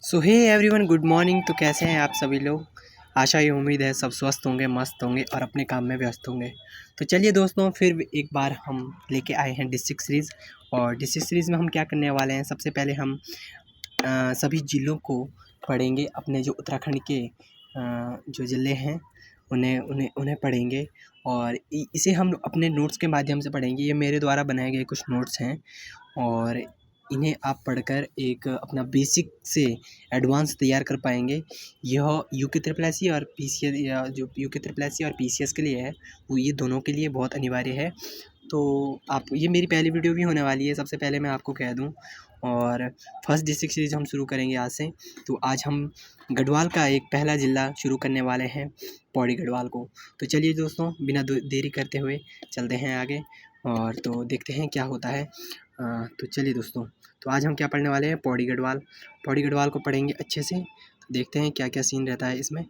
सो hey everyone, good morning. तो कैसे हैं आप सभी लोग? आशा ये उम्मीद है सब स्वस्थ होंगे, मस्त होंगे और अपने काम में व्यस्त होंगे। तो चलिए दोस्तों, फिर एक बार हम लेके आए हैं डिस्ट्रिक्ट सीरीज़। और डिस्ट्रिक्ट सीरीज़ में हम क्या करने वाले हैं, सबसे पहले हम सभी ज़िलों को पढ़ेंगे। अपने जो उत्तराखंड के जो ज़िले हैं उन्हें उन्हें उन्हें पढ़ेंगे। और इसे हम अपने नोट्स के माध्यम से पढ़ेंगे। ये मेरे द्वारा बनाए गए कुछ नोट्स हैं और इन्हें आप पढ़कर एक अपना बेसिक से एडवांस तैयार कर पाएंगे। यह यूके ट्रिपल एस सी और पीसीएस, या जो यूके ट्रिपल एस सी और पीसीएस के लिए है, वो ये दोनों के लिए बहुत अनिवार्य है। तो आप, ये मेरी पहली वीडियो भी होने वाली है, सबसे पहले मैं आपको कह दूं। और फर्स्ट डिस्ट्रिक्ट सीरीज़ हम शुरू करेंगे आज से। तो आज हम गढ़वाल का एक पहला ज़िला शुरू करने वाले हैं, पौड़ी गढ़वाल को। तो चलिए दोस्तों, बिना देरी करते हुए चलते हैं आगे और तो देखते हैं क्या होता है। तो चलिए दोस्तों, तो आज हम क्या पढ़ने वाले हैं, पौड़ी गढ़वाल। पौड़ी गढ़वाल को पढ़ेंगे अच्छे से। तो देखते हैं क्या क्या सीन रहता है इसमें।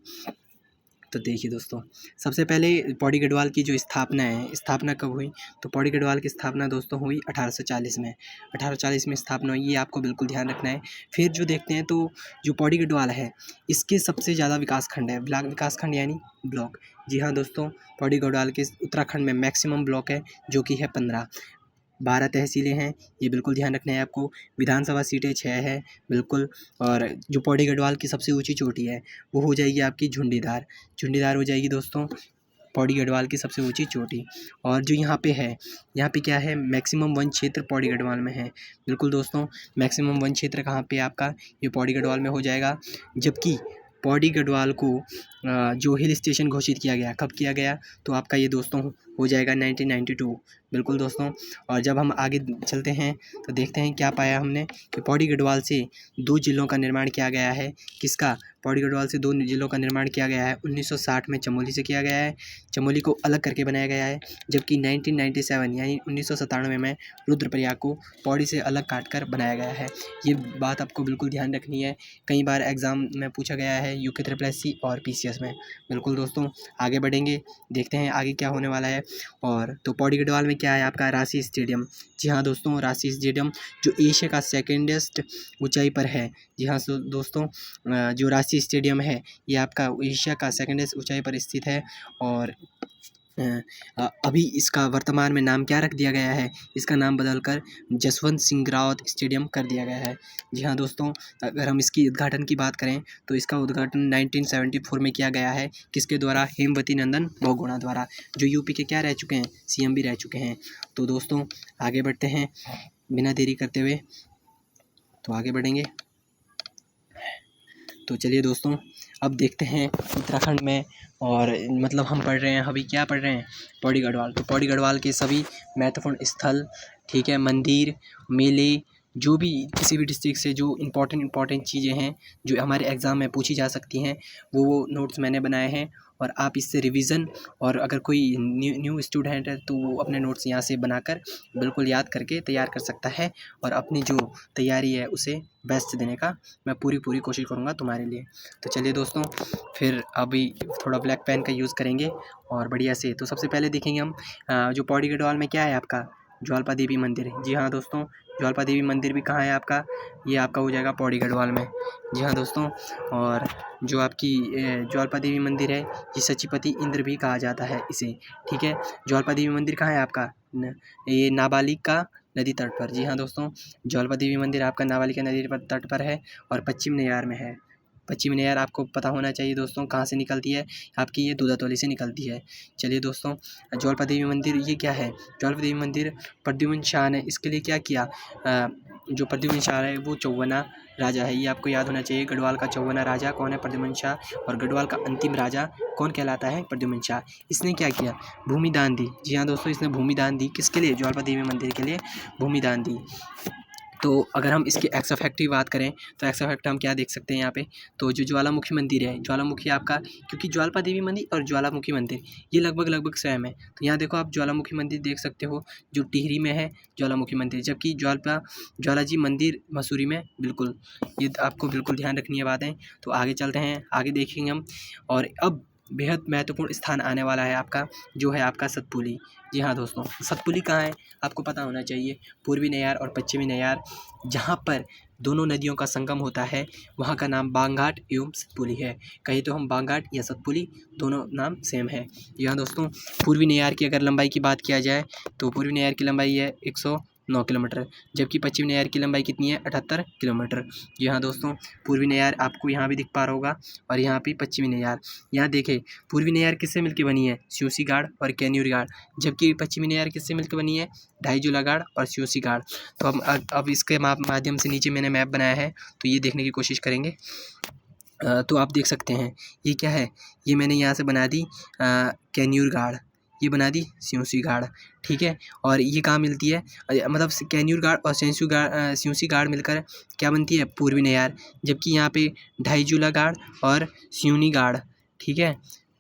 तो देखिए दोस्तों, सबसे पहले पौड़ी गढ़वाल की जो स्थापना है, स्थापना कब हुई? तो पौड़ी गढ़वाल की स्थापना दोस्तों हुई 1840 में। 1840 में स्थापना हुई, ये आपको बिल्कुल ध्यान रखना है। फिर जो देखते हैं, तो जो पौड़ी गढ़वाल है, इसके सबसे ज़्यादा विकास खंड है, विकास खंड यानी ब्लॉक। जी हाँ दोस्तों, पौड़ी गढ़वाल के उत्तराखंड में मैक्सिमम ब्लॉक है, जो कि है 15। 12 तहसीलें हैं, ये बिल्कुल ध्यान रखना है आपको। विधानसभा सीटें 6 है बिल्कुल। और जो पौड़ी गढ़वाल की सबसे ऊंची चोटी है, वो हो जाएगी आपकी झुंडीदार। झुंडीदार हो जाएगी दोस्तों पौड़ी गढ़वाल की सबसे ऊंची चोटी। और जो यहाँ पे है, यहाँ पे क्या है, मैक्सिमम वन क्षेत्र पौड़ी गढ़वाल में है। बिल्कुल दोस्तों, मैक्सिमम वन क्षेत्र कहाँ पे आपका, ये पौड़ी गढ़वाल में हो जाएगा। जबकि पौड़ी गढ़वाल को जो हिल स्टेशन घोषित किया गया, कब किया गया? तो आपका ये दोस्तों हो जाएगा 1992। बिल्कुल दोस्तों। और जब हम आगे चलते हैं तो देखते हैं क्या पाया हमने, कि पौड़ी गढ़वाल से 2 जिलों का निर्माण किया गया है। किसका? पौड़ी गढ़वाल से 2 जिलों का निर्माण किया गया है। 1960 में चमोली से किया गया है, चमोली को अलग करके बनाया गया है। जबकि 1997 यानी 1997 में रुद्रप्रयाग को पौड़ी से अलग काट कर बनाया गया है। ये बात आपको बिल्कुल ध्यान रखनी है, कई बार एग्ज़ाम में पूछा गया है यूके ट्रिपल एस सी और पीसीएस में। बिल्कुल दोस्तों, आगे बढ़ेंगे, देखते हैं आगे क्या होने वाला है। और तो पौड़ी गढ़वाल में क्या है आपका, राशि स्टेडियम। जी हाँ दोस्तों, राशि स्टेडियम जो एशिया का सेकेंडेस्ट ऊंचाई पर है। जी हाँ दोस्तों, जो राशि स्टेडियम है, ये आपका एशिया का सेकेंडेस्ट ऊंचाई पर स्थित है। और अभी इसका वर्तमान में नाम क्या रख दिया गया है, इसका नाम बदलकर जसवंत सिंह रावत स्टेडियम कर दिया गया है। जी हाँ दोस्तों, अगर हम इसकी उद्घाटन की बात करें, तो इसका उद्घाटन 1974 में किया गया है। किसके द्वारा? हेमवती नंदन बहुगुणा द्वारा, जो यूपी के क्या रह चुके हैं, सीएम भी रह चुके हैं। तो दोस्तों आगे बढ़ते हैं बिना देरी करते हुए, तो आगे बढ़ेंगे। तो चलिए दोस्तों, अब देखते हैं उत्तराखंड में। और मतलब हम पढ़ रहे हैं, अभी क्या पढ़ रहे हैं, पौड़ी गढ़वाल। तो पौड़ी गढ़वाल के सभी महत्वपूर्ण स्थल, ठीक है, मंदिर, मेले, जो भी किसी भी डिस्ट्रिक्ट से जो इम्पोर्टेंट चीज़ें हैं, जो हमारे एग्ज़ाम में पूछी जा सकती हैं, वो नोट्स मैंने बनाए हैं। और आप इससे रिवीजन, और अगर कोई न्यू स्टूडेंट है तो वो अपने नोट्स यहाँ से बनाकर बिल्कुल याद करके तैयार कर सकता है। और अपनी जो तैयारी है उसे बेस्ट देने का मैं पूरी कोशिश करूँगा तुम्हारे लिए। तो चलिए दोस्तों, फिर अभी थोड़ा ब्लैक पेन का यूज़ करेंगे और बढ़िया से। तो सबसे पहले देखेंगे हम जो पौड़ी गढ़वाल में क्या है आपका, ज्वालपा देवी मंदिर। जी हाँ दोस्तों, ज्वालपा देवी मंदिर भी कहाँ है आपका, ये आपका हो जाएगा पौड़ी गढ़वाल में। जी हाँ दोस्तों, और जो आपकी ज्वालपा देवी मंदिर है, ये सचिपति इंद्र भी कहा जाता है इसे, ठीक है। ज्वालपा देवी मंदिर कहाँ है आपका, ये नाबालिग का नदी तट पर। जी हाँ दोस्तों, ज्वालपा देवी मंदिर आपका नाबालिग नदी तट पर है और पश्चिम नेयार में है। पश्चिम नेयार आपको पता होना चाहिए दोस्तों, कहाँ से निकलती है आपकी, ये दूधातोली से निकलती है। चलिए दोस्तों, ज्वालपा देवी मंदिर ये क्या है, ज्वालपा देवी मंदिर प्रद्युम्न शाह ने इसके लिए क्या किया, जो प्रद्युम्न शाह है वो 54वां राजा है, ये आपको याद होना चाहिए। गढ़वाल का 54वां राजा कौन है, प्रद्युम्न शाह। और गढ़वाल का अंतिम राजा कौन कहलाता है, प्रद्युम्न शाह। इसने क्या किया, भूमि दान दी। जी हाँ दोस्तों, इसने भूमि दान दी, किसके लिए, ज्वालपा देवी मंदिर के लिए भूमि दान दी। तो अगर हम इसके एक्स इफेक्ट की बात करें, तो एक्स इफेक्ट हम क्या देख सकते हैं यहाँ पे, तो जो ज्वालामुखी मंदिर है, ज्वालामुखी आपका, क्योंकि ज्वालपा देवी मंदिर और ज्वालामुखी मंदिर ये लगभग सेम है। तो यहाँ देखो आप ज्वालामुखी मंदिर देख सकते हो, जो टिहरी में है ज्वालामुखी मंदिर, जबकि ज्वालाजी मंदिर मसूरी में। बिल्कुल, ये आपको बिल्कुल ध्यान रखनी है बातें। तो आगे चलते हैं, आगे देखेंगे हम। और अब बेहद महत्वपूर्ण स्थान आने वाला है आपका, जो है आपका सतपुली। जी हाँ दोस्तों, सतपुली कहाँ है आपको पता होना चाहिए। पूर्वी नेयार और पश्चिमी नेयार जहाँ पर दोनों नदियों का संगम होता है, वहाँ का नाम बांघाट एवं सतपुली है। कहीं तो हम बांघाट या सतपुली, दोनों नाम सेम है। जी हाँ दोस्तों, पूर्वी नेयार की अगर लंबाई की बात किया जाए तो पूर्वी नेयार की लंबाई है 109 किलोमीटर, जबकि पश्चिमी नेयार की लंबाई कितनी है 78 किलोमीटर। जी हाँ दोस्तों, पूर्वी नेयार आपको यहाँ भी दिख पा रहा होगा और यहाँ पे पश्चिमी नेयार। यहाँ देखें, पूर्वी नेयार किससे मिलकर बनी है, स्यूसी गाड़ और कैन्यूर गाड़, जबकि पश्चिमी नेयार किससे मिलकर बनी है, ढाईजूला गाड़ और स्यूसी गाड़। तो अब इसके माध्यम से नीचे मैंने मैप बनाया है, तो ये देखने की कोशिश करेंगे। तो आप देख सकते हैं ये क्या है, ये मैंने यहाँ से बना दी कैन्यूर गाड़, ये बना दी स्यूसी गाड़, ठीक है। और ये कहाँ मिलती है, मतलब कैन्यूर गाड़ और स्यूसी गाड़ मिलकर क्या बनती है, पूर्वी नेयार, जबकि यहाँ पे ढाईजूला गाड़ और स्यूनी गाड़, ठीक है,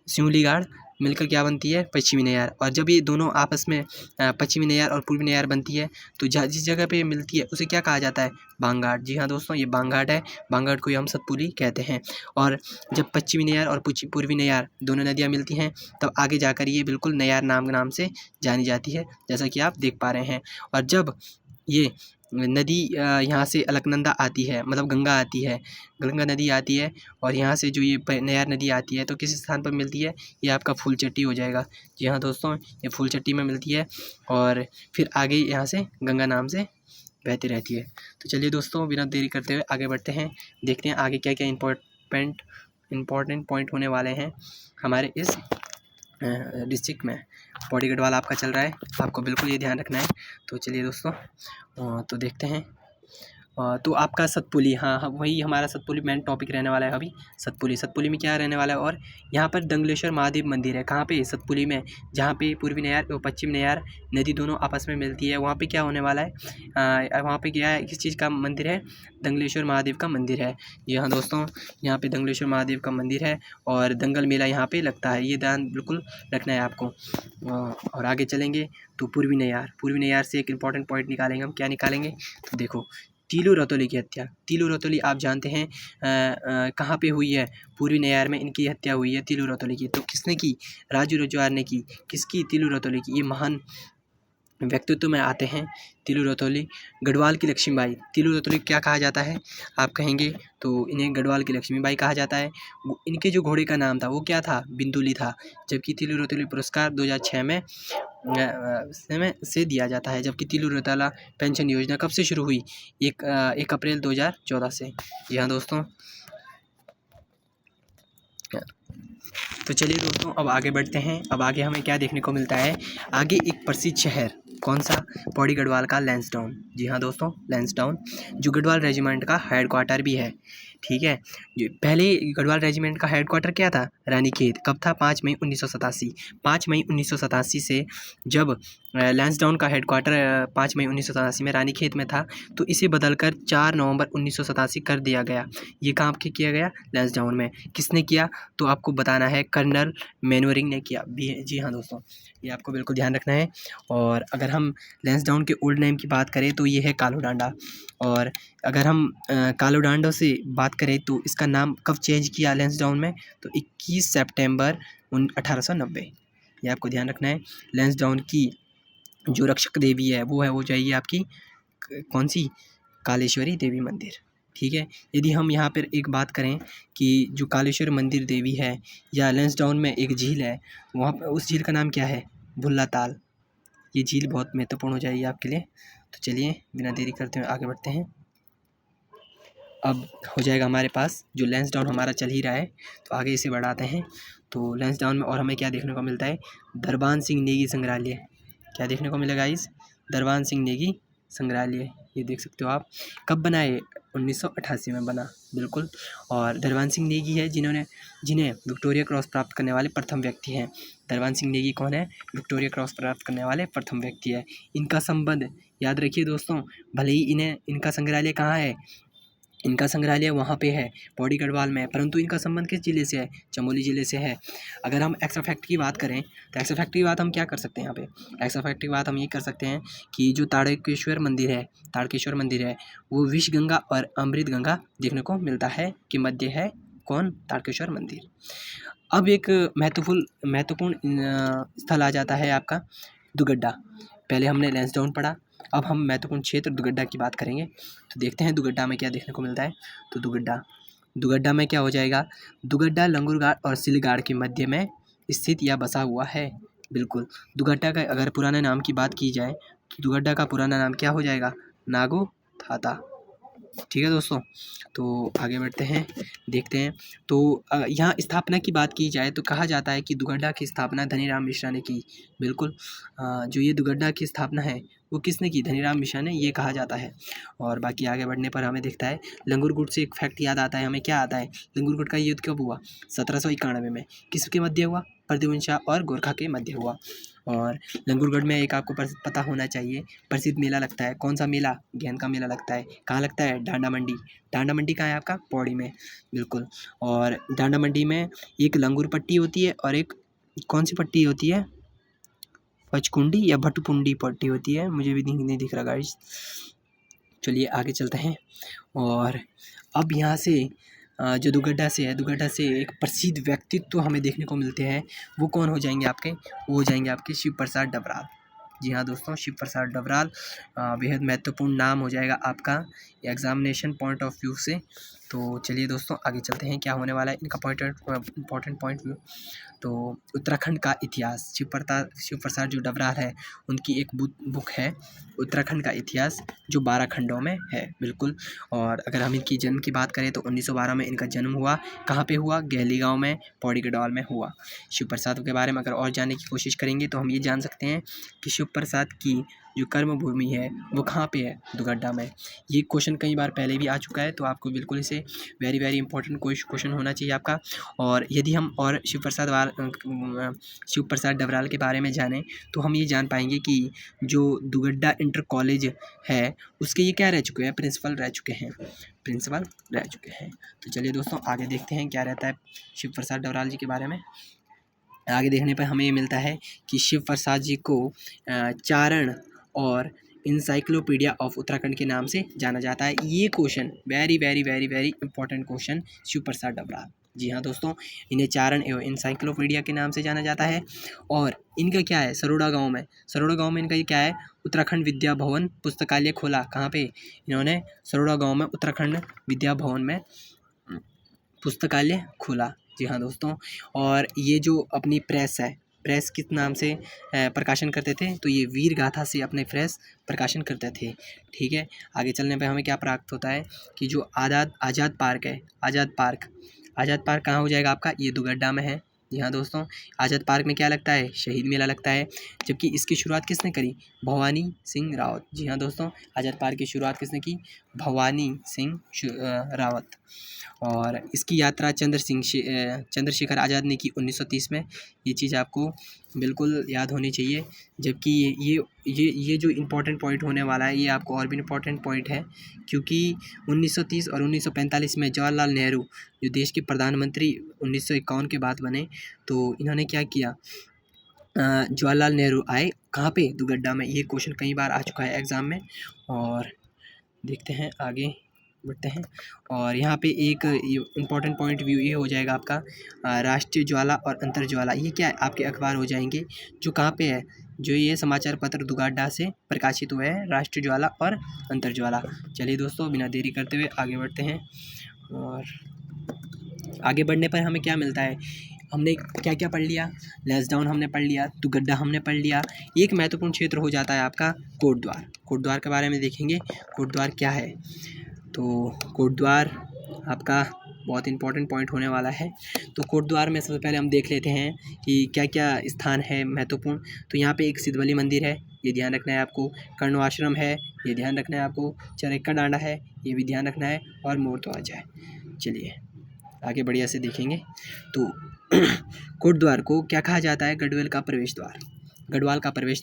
स्यूली गाड़ मिलकर क्या बनती है, पश्चिमी नेयार। और जब ये दोनों आपस में पश्चिमी नेयार और पूर्वी नेयार बनती है, तो जिस जगह पे मिलती है उसे क्या कहा जाता है, बांघाट। जी हाँ दोस्तों, ये बांघाट है, बांघाट को ही हम सतपुली कहते हैं। और जब पश्चिमी नेयार और पूर्वी नेयार दोनों नदियाँ मिलती हैं, तब आगे जाकर ये बिल्कुल नेयार नाम से जानी जाती है, जैसा कि आप देख पा रहे हैं। और जब ये नदी यहाँ से अलकनंदा आती है, मतलब गंगा आती है, गंगा नदी आती है, और यहाँ से जो ये नेयार नदी आती है, तो किस स्थान पर मिलती है, ये आपका फूलचट्टी हो जाएगा। जी हाँ दोस्तों, ये फूलचट्टी में मिलती है, और फिर आगे यहाँ से गंगा नाम से बहती रहती है। तो चलिए दोस्तों, बिना देरी करते हुए आगे बढ़ते हैं, देखते हैं आगे क्या क्या इम्पोर्टेंट पॉइंट होने वाले हैं हमारे इस डिस्ट्रिक्ट में। पौड़ी गढ़वाल आपका चल रहा है, आपको बिल्कुल ये ध्यान रखना है। तो चलिए दोस्तों, तो देखते हैं। तो आपका सतपुली, हाँ वही हमारा सतपुली मेन टॉपिक रहने वाला है अभी। सतपुली में क्या रहने वाला है, और यहाँ पर दंगलेश्वर महादेव मंदिर है। कहाँ पे, सतपुली में, जहाँ पे पूर्वी नेयार और पश्चिम नेयार नदी दोनों आपस में मिलती है, वहाँ पे क्या होने वाला है, वहाँ पे क्या है, किस चीज़ का मंदिर है, दंगलेश्वर महादेव का मंदिर है। जी हाँ दोस्तों, यहाँ पे दंगलेश्वर महादेव का मंदिर है, और दंगल मेला यहाँ पे लगता है, ये ध्यान बिल्कुल रखना है आपको। और आगे चलेंगे तो पूर्वी नेयार से एक इम्पॉर्टेंट पॉइंट निकालेंगे हम। क्या निकालेंगे, तो देखो, तीलू रतौली की हत्या। तीलू रतौली आप जानते हैं कहाँ पे हुई है, पूर्वी नेयार में इनकी हत्या हुई है तीलू रतौली की। तो किसने की, राजू रजवार ने की। किसकी, तीलू रतौली की। ये महान व्यक्तित्व में आते हैं तीलू रतौली। गढ़वाल की लक्ष्मीबाई, तीलू रतौली क्या कहा जाता है आप कहेंगे, तो इन्हें गढ़वाल की लक्ष्मीबाई कहा जाता है। इनके जो घोड़े का नाम था वो क्या था, बिंदुली था। जबकि तीलू रतौली पुरस्कार 2006 में से दिया जाता है। जबकि तीलू रतौला पेंशन योजना कब से शुरू हुई, 1 अप्रैल 2014 से। जी हाँ दोस्तों, तो चलिए दोस्तों, अब आगे बढ़ते हैं। अब आगे हमें क्या देखने को मिलता है, आगे एक प्रसिद्ध शहर, कौन सा, पौड़ी गढ़वाल का लैंसडाउन। जी हाँ दोस्तों, लैंसडाउन जो गढ़वाल रेजिमेंट का हेडक्वार्टर भी है, ठीक है। जो पहले गढ़वाल रेजिमेंट का हेडक्वार्टर क्या था, रानीखेत। कब था, 5 मई 1987। 5 मई 1987 से जब लैंसडाउन का हेडक्वार्टर 5 मई 1987 में रानीखेत में था, तो इसे बदलकर 4 नवंबर 1987 कर दिया गया। ये काम किया गया लैंसडाउन में। किसने किया, तो आपको बताना है, कर्नल मैनवरिंग ने किया। जी हाँ दोस्तों, ये आपको बिल्कुल ध्यान रखना है। और अगर हम लैंसडाउन के ओल्ड नेम की बात करें तो ये है कालोडांडा। और अगर हम कालोडांडा से बात करें तो इसका नाम कब चेंज किया लैंसडाउन में, तो 21 सितंबर 1890। ये आपको ध्यान रखना है। लैंसडाउन की जो रक्षक देवी है वो जाइए आपकी कौन सी, कालेश्वरी देवी मंदिर, ठीक है। यदि हम यहाँ पर एक बात करें कि जो कालेश्वर मंदिर देवी है, या लैंसडाउन में एक झील है, वहाँ पर उस झील का नाम क्या है, भुल्ला ताल। ये झील बहुत महत्वपूर्ण हो जाएगी आपके लिए। तो चलिए बिना देरी करते हुए आगे बढ़ते हैं। अब हो जाएगा हमारे पास, जो लैंसडाउन हमारा चल ही रहा है, तो आगे इसे बढ़ाते हैं। तो लैंसडाउन में और हमें क्या देखने को मिलता है, दरबान सिंह नेगी संग्रहालय। क्या देखने को मिलेगा इस, दरबान सिंह नेगी संग्रहालय। ये देख सकते हो आप। कब बना है, 1988 में बना, बिल्कुल। और दरबान सिंह नेगी है जिन्हें विक्टोरिया क्रॉस प्राप्त करने वाले प्रथम व्यक्ति हैं। दरबान सिंह नेगी कौन है, विक्टोरिया क्रॉस प्राप्त करने वाले प्रथम व्यक्ति है। इनका संबंध याद रखिए दोस्तों, भले ही इनका संग्रहालय कहाँ है, इनका संग्रहालय वहाँ पे है, पौड़ी गढ़वाल में, परंतु इनका संबंध किस ज़िले से है, चमोली ज़िले से है। अगर हम एक्स्ट्रा फैक्ट की बात करें, तो एक्स्ट्रा फैक्ट की बात हम क्या कर सकते हैं यहाँ पे, एक्स्ट्रा फैक्ट की बात हम ये कर सकते हैं कि जो ताड़केश्वर मंदिर है वो विष गंगा और अमृत गंगा देखने को मिलता है कि मध्य है कौन, ताड़केश्वर मंदिर। अब एक महत्वपूर्ण महत्वपूर्ण स्थल आ जाता है आपका दुगड्डा। पहले हमने लैंसडाउन पढ़ा, अब हम महत्वपूर्ण क्षेत्र दुगड्डा की बात करेंगे। तो देखते हैं दुगड्डा में क्या देखने को मिलता है। तो दुगड्डा में क्या हो जाएगा, दुगड्डा लंगूरगाड़ और सिलगाड़ के मध्य में स्थित या बसा हुआ है। बिल्कुल, दुगड्डा का अगर पुराने नाम की बात की जाए तो दुगड्डा का पुराना नाम क्या हो जाएगा, नागो थाता। ठीक है दोस्तों, तो आगे बढ़ते हैं, देखते हैं। तो यहाँ स्थापना की बात की जाए तो कहा जाता है कि दुगड्डा की स्थापना धनीराम मिश्रा ने की। बिल्कुल, जो ये दुगड्डा की स्थापना है वो किसने की, धनीराम मिश्रा ने, ये कहा जाता है। और बाकी आगे बढ़ने पर हमें दिखता है लंगूर गुट से एक फैक्ट याद आता है हमें, क्या आता है, लंगूर गुट का युद्ध कब हुआ, 1791 में। किसके मध्य हुआ, प्रद्युम्न शाह और गोरखा के मध्य हुआ। और लंगूरगढ़ में एक आपको पता होना चाहिए प्रसिद्ध मेला लगता है, कौन सा मेला, गेंद का मेला लगता है। कहाँ लगता है, डांडा मंडी। डांडा मंडी कहाँ है आपका, पौड़ी में। बिल्कुल, और डांडा मंडी में एक लंगूर पट्टी होती है और एक कौन सी पट्टी होती है, पचकुंडी या भटपुंडी पट्टी होती है, मुझे भी नहीं दिख रहा गाइस। चलिए आगे चलते हैं। और अब यहाँ से जो दुगड्डा से है, दुगड्डा से एक प्रसिद्ध व्यक्तित्व हमें देखने को मिलते हैं। वो कौन हो जाएंगे आपके, वो हो जाएंगे आपके शिव प्रसाद डबराल। जी हाँ दोस्तों, शिव प्रसाद डबराल बेहद महत्वपूर्ण नाम हो जाएगा आपका एग्जामिनेशन पॉइंट ऑफ व्यू से। तो चलिए दोस्तों आगे चलते हैं, क्या होने वाला है इनका इम्पोर्टेंट पॉइंट व्यू। तो उत्तराखंड का इतिहास, शिव प्रसाद जो डबराल है उनकी एक बुक है उत्तराखंड का इतिहास, जो 12 खंडों में है। बिल्कुल, और अगर हम इनकी जन्म की बात करें तो 1912 में इनका जन्म हुआ। कहाँ पे हुआ, गहली गांव में, पौड़ी गढ़वाल में हुआ। शिव प्रसाद के बारे में अगर और जानने की कोशिश करेंगे तो हम ये जान सकते हैं कि शिव प्रसाद की जो कर्म भूमि है वो कहाँ पे है, दुगड्डा में। ये क्वेश्चन कई बार पहले भी आ चुका है, तो आपको बिल्कुल इसे वेरी वेरी इंपॉर्टेंट क्वेश्चन होना चाहिए आपका। और यदि हम और शिव प्रसाद डबराल के बारे में जानें तो हम ये जान पाएंगे कि जो दुगड्डा इंटर कॉलेज है उसके ये क्या रह चुके हैं, प्रिंसिपल रह चुके हैं। तो चलिए दोस्तों आगे देखते हैं क्या रहता है शिव प्रसाद डबराल जी के बारे में। आगे देखने पर हमें ये मिलता है कि शिव प्रसाद जी को चारण और इंसाइक्लोपीडिया ऑफ उत्तराखंड के नाम से जाना जाता है। ये question very very very very important question, Shiv Prasad Dabral. जी हाँ दोस्तों, इन्हें चारण एवं इंसाइक्लोपीडिया के नाम से जाना जाता है। और इनका क्या है, सरोड़ा गांव में इनका ये क्या है, उत्तराखंड विद्या भवन पुस्तकालय खोला। कहाँ पे, इन्होंने सरोड़ा गांव में उत्तराखंड विद्या भवन में पुस्तकालय खोला। जी हाँ दोस्तों, और ये जो अपनी प्रेस है, प्रेस किस नाम से प्रकाशन करते थे, तो ये वीर गाथा से अपने प्रेस प्रकाशन करते थे। ठीक है, आगे चलने पे हमें क्या प्राप्त होता है कि जो आज़ाद पार्क है, आज़ाद पार्क कहाँ हो जाएगा आपका, ये दुगड्डा में है। जी हाँ दोस्तों, आज़ाद पार्क में क्या लगता है, शहीद मेला लगता है। जबकि इसकी शुरुआत किसने करी, भवानी सिंह रावत। जी हाँ दोस्तों, आज़ाद पार्क की शुरुआत किसने की, भवानी सिंह रावत। और इसकी यात्रा चंद्रशेखर आज़ाद ने की 1930 में। ये चीज़ आपको बिल्कुल याद होनी चाहिए। जबकि ये जो इम्पोर्टेंट पॉइंट होने वाला है ये आपको और भी इम्पोर्टेंट पॉइंट है, क्योंकि 1930 और 1945 में जवाहरलाल नेहरू जो देश के प्रधानमंत्री 1951 के बाद बने, तो इन्होंने क्या किया, जवाहरलाल नेहरू आए कहाँ पे, दुगड्डा में। ये क्वेश्चन कई बार आ चुका है एग्ज़ाम में। और देखते हैं आगे बढ़ते हैं। और यहाँ पे एक इम्पॉर्टेंट पॉइंट व्यू ये हो जाएगा आपका राष्ट्रीय ज्वाला और अंतर ज्वाला। ये क्या है, आपके अखबार हो जाएंगे जो कहाँ पे है, जो ये समाचार पत्र दुगड्डा से प्रकाशित हुए हैं, राष्ट्रीय ज्वाला और अंतर ज्वाला। चलिए दोस्तों बिना देरी करते हुए आगे बढ़ते हैं। और आगे बढ़ने पर हमें क्या मिलता है, हमने क्या क्या पढ़ लिया, लैंसडाउन हमने पढ़ लिया, दुगड्डा हमने पढ़ लिया। एक महत्वपूर्ण क्षेत्र हो जाता है आपका कोटद्वार के बारे में देखेंगे। कोटद्वार क्या है, तो कोटद्वार आपका बहुत इंपॉर्टेंट पॉइंट होने वाला है। तो कोटद्वार में सबसे पहले हम देख लेते हैं कि क्या क्या स्थान है महत्वपूर्ण। तो यहाँ पे एक सिद्धवली मंदिर है, ये ध्यान रखना है आपको। कर्णवाश्रम है, ये ध्यान रखना है आपको। चरक्का डांडा है, ये भी ध्यान रखना है। और मोर ध्वज है। चलिए आगे बढ़िया से देखेंगे। तो कोटद्वार को क्या कहा जाता है, गढ़वाल का प्रवेश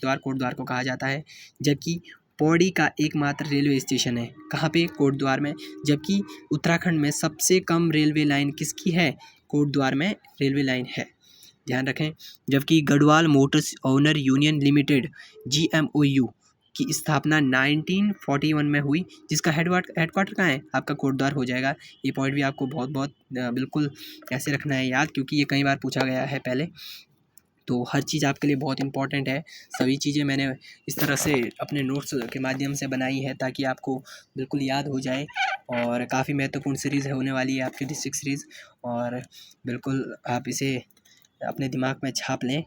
द्वार कोटद्वार को कहा जाता है। जबकि पौड़ी का एकमात्र रेलवे स्टेशन है, कहाँ पे, कोटद्वार में। जबकि उत्तराखंड में सबसे कम रेलवे लाइन किसकी है, कोटद्वार में रेलवे लाइन है, ध्यान रखें। जबकि Garhwal Motors owner union limited GMOU की स्थापना 1941 में हुई, जिसका हेडक्वार्टर कहाँ है, आपका कोटद्वार हो जाएगा। ये पॉइंट भी आपको बहुत बहुत बिल्कुल ऐसे रखना है याद, क्योंकि ये कई बार पूछा गया है पहले। तो हर चीज़ आपके लिए बहुत इंपॉर्टेंट है। सभी चीज़ें मैंने इस तरह से अपने नोट्स के माध्यम से बनाई है ताकि आपको बिल्कुल याद हो जाए। और काफ़ी महत्वपूर्ण सीरीज़ होने वाली है आपकी डिस्ट्रिक्ट सीरीज़, और बिल्कुल आप इसे अपने दिमाग में छाप लें।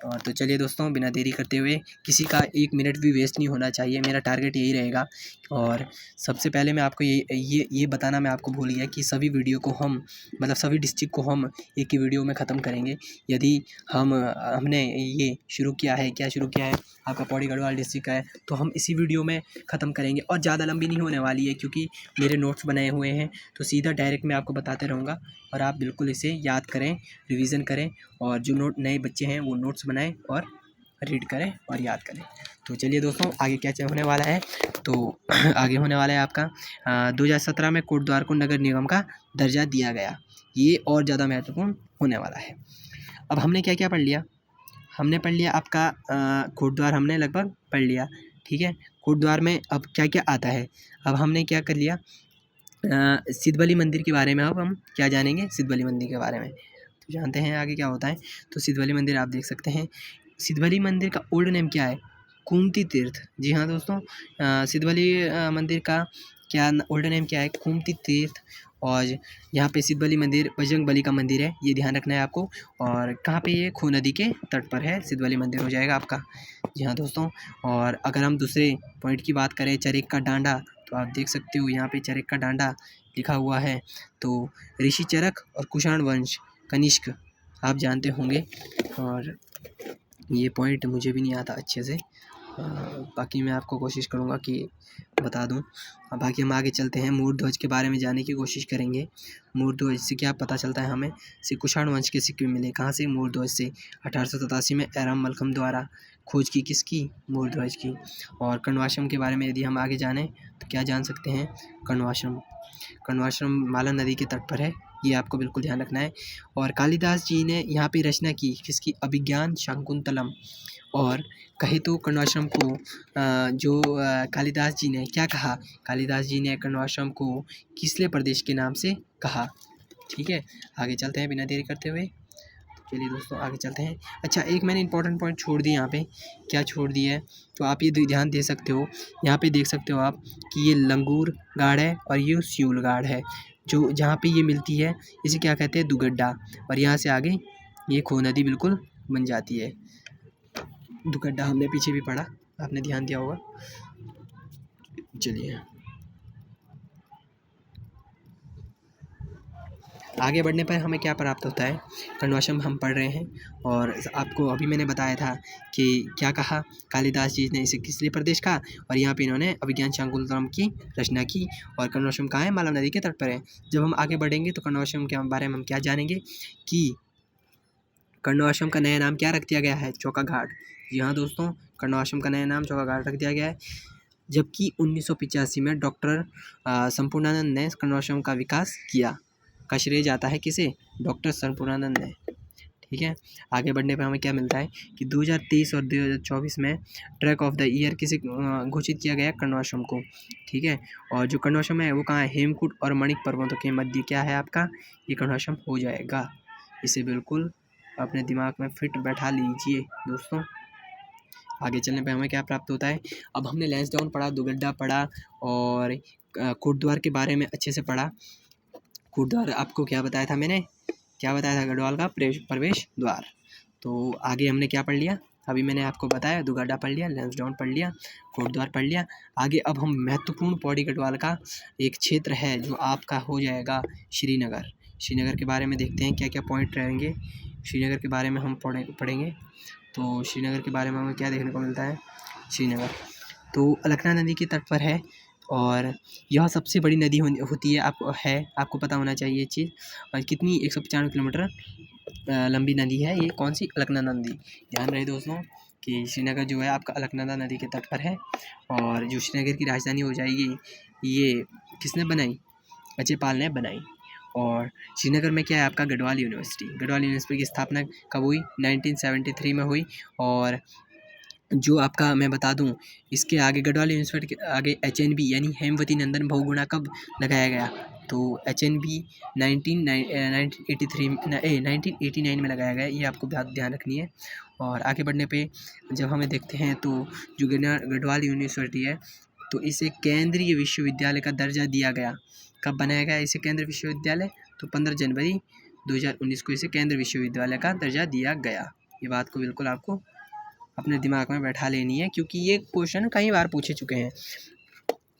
और तो चलिए दोस्तों, बिना देरी करते हुए, किसी का 1 मिनट भी वेस्ट नहीं होना चाहिए, मेरा टारगेट यही रहेगा। और सबसे पहले मैं आपको ये बताना मैं आपको भूल गया कि सभी वीडियो को हम मतलब सभी डिस्ट्रिक्ट को हम एक ही वीडियो में ख़त्म करेंगे। यदि हमने ये शुरू किया है, क्या शुरू किया है, आपका पौड़ी गढ़वाल डिस्ट्रिक्ट का है, तो हम इसी वीडियो में ख़त्म करेंगे। और ज़्यादा लंबी नहीं होने वाली है क्योंकि मेरे नोट्स बनाए हुए हैं, तो सीधा डायरेक्ट मैं आपको बताते रहूँगा और आप बिल्कुल इसे याद करें, रिवीजन करें, और जो नए बच्चे हैं वो नोट्स बनाएं और रीड करें और याद करें। तो चलिए दोस्तों, आगे क्या होने वाला है, तो आगे होने वाला है आपका 2017 में कोटद्वार को नगर निगम का दर्जा दिया गया। ये और ज़्यादा महत्वपूर्ण होने वाला है। अब हमने क्या क्या पढ़ लिया, हमने पढ़ लिया आपका कोटद्वार हमने लगभग पढ़ लिया, ठीक है। कोटद्वार में अब क्या क्या आता है, अब हमने क्या कर लिया, सिद्धबली मंदिर के बारे में अब हम क्या जानेंगे, सिद्धबली मंदिर के बारे में तो जानते हैं आगे क्या होता है। तो सिद्धबली मंदिर आप देख सकते हैं, सिद्धबली मंदिर का ओल्ड नेम क्या है, कुमती तीर्थ। जी हाँ दोस्तों, सिद्धबली मंदिर का क्या ओल्ड नेम क्या है, कुमती तीर्थ। और यहाँ पे सिद्धबली मंदिर बजरंग बली का मंदिर है, ये ध्यान रखना है आपको। और कहाँ पे ये, खू नदी के तट पर है, सिद्धबली मंदिर हो जाएगा आपका। जी हाँ दोस्तों, और अगर हम दूसरे पॉइंट की बात करें, चरेक का डांडा, तो आप देख सकते हो यहाँ पे चरेक का डांडा लिखा हुआ है। तो ऋषि चरक और कुषाण वंश कनिष्क आप जानते होंगे, और ये पॉइंट मुझे भी नहीं आता अच्छे से, बाकी मैं आपको कोशिश करूँगा कि बता दूँ। बाकी हम आगे चलते हैं, मूर ध्वज के बारे में जानने की कोशिश करेंगे। मूर ध्वज से क्या पता चलता है हमें, से कुषाण वंश के सिक्के मिले, कहाँ से, मूर ध्वज से। 1887 में एराम मलखम द्वारा खोज की, किसकी, मूर ध्वज की। और कण्वाश्रम के बारे में यदि हम आगे जानें तो क्या जान सकते हैं, कण्वाश्रम माला नदी के तट पर है, ये आपको बिल्कुल ध्यान रखना है। और कालिदास जी ने यहाँ पे रचना की, किसकी, अभिज्ञान शाकुंतलम। और कहे तो कण्वाश्रम को कालिदास जी ने क्या कहा, कालिदास जी ने कण्वाश्रम को किसले प्रदेश के नाम से कहा। ठीक है, आगे चलते हैं बिना देरी करते हुए। चलिए दोस्तों, आगे चलते हैं। अच्छा, एक मैंने इंपॉर्टेंट पॉइंट छोड़ दिया यहाँ पे, क्या छोड़ दिया है, तो आप ये ध्यान दे सकते हो, यहाँ पे देख सकते हो आप कि ये लंगूर गाड़ है और ये स्यूल गाड़ है, जो जहाँ पे ये मिलती है इसे क्या कहते हैं, दुगड्डा। और यहाँ से आगे ये खो नदी बिल्कुल बन जाती है। दुगड्डा हमने पीछे भी पढ़ा, आपने ध्यान दिया होगा। चलिए आगे बढ़ने पर हमें क्या प्राप्त होता है, कण्वाश्रम हम पढ़ रहे हैं, और आपको अभी मैंने बताया था कि क्या कहा, कालिदास जी ने इसे किस लिए प्रदेश कहा, और यहाँ पे इन्होंने अभिज्ञान शाकुंतलम की रचना की। और कण्वाश्रम कहाँ है, माला नदी के तट पर है। जब हम आगे बढ़ेंगे तो कण्वाश्रम के बारे में हम क्या जानेंगे कि कण्वाश्रम का नया नाम क्या रख दिया गया है, चौका घाट। जी हाँ दोस्तों, कण्वाश्रम का नया नाम चौका घाट रख दिया गया है। जबकि 1985 में डॉक्टर संपूर्णानंद ने कण्वाश्रम का विकास किया, का श्रेय जाता है किसे, डॉक्टर संपूर्णानंद ने। ठीक है, आगे बढ़ने पर हमें क्या मिलता है कि 2023 और 2024 में ट्रैक ऑफ द ईयर किसे घोषित किया गया, कण्वाश्रम को। ठीक है, और जो कण्वाश्रम है वो कहाँ है, हेमकूट और मणिक पर्वतों के मध्य क्या है आपका, ये कण्वाश्रम हो जाएगा। इसे बिल्कुल अपने दिमाग में फिट बैठा लीजिए दोस्तों। आगे चलने पे हमें क्या प्राप्त होता है, अब हमने लैंसडाउन पढ़ा, दुगड्डा पढ़ा, और कोटद्वार के बारे में अच्छे से पढ़ा। कोटद्वार आपको क्या बताया था मैंने, क्या बताया था, गढ़वाल का प्रवेश द्वार। तो आगे हमने क्या पढ़ लिया, अभी मैंने आपको बताया, दुगड्डा पढ़ लिया, लैंसडाउन पढ़ लिया, कोटद्वार पढ़ लिया। आगे अब हम महत्वपूर्ण पौड़ी गढ़वाल का एक क्षेत्र है जो आपका हो जाएगा श्रीनगर। श्रीनगर के बारे में देखते हैं क्या क्या पॉइंट रहेंगे, श्रीनगर के बारे में हम पढ़ेंगे। तो श्रीनगर के बारे में हमें क्या देखने को मिलता है, श्रीनगर तो अलकनंदा नदी के तट पर है, और यह सबसे बड़ी नदी होती है, आपको पता होना चाहिए ये चीज़। और कितनी, 195 किलोमीटर लंबी नदी है ये, कौन सी, अलकनंदा नदी। ध्यान रहे दोस्तों कि श्रीनगर जो है आपका अलकनंदा नदी के तट पर है। और जो श्रीनगर की राजधानी हो जाएगी, ये किसने बनाई, अजयपाल ने बनाई। और श्रीनगर में क्या है आपका, गढ़वाल यूनिवर्सिटी। गढ़वाल यूनिवर्सिटी की स्थापना कब हुई, 1973 में हुई। और जो आपका मैं बता दूं, इसके आगे गढ़वाल यूनिवर्सिटी के आगे HNB यानी हेमवती नंदन बहुगुणा कब लगाया गया? तो HNB 1989 में लगाया गया। ये आपको बात ध्यान रखनी है। और आगे बढ़ने पे जब हमें देखते हैं तो जो गढ़वाल यूनिवर्सिटी है तो इसे केंद्रीय विश्वविद्यालय का दर्जा दिया गया। कब बनाया गया इसे केंद्रीय विश्वविद्यालय? तो 15 जनवरी 2019 को इसे केंद्रीय विश्वविद्यालय का दर्जा दिया गया। ये बात को बिल्कुल आपको अपने दिमाग में बैठा लेनी है, क्योंकि ये क्वेश्चन कई बार पूछे चुके हैं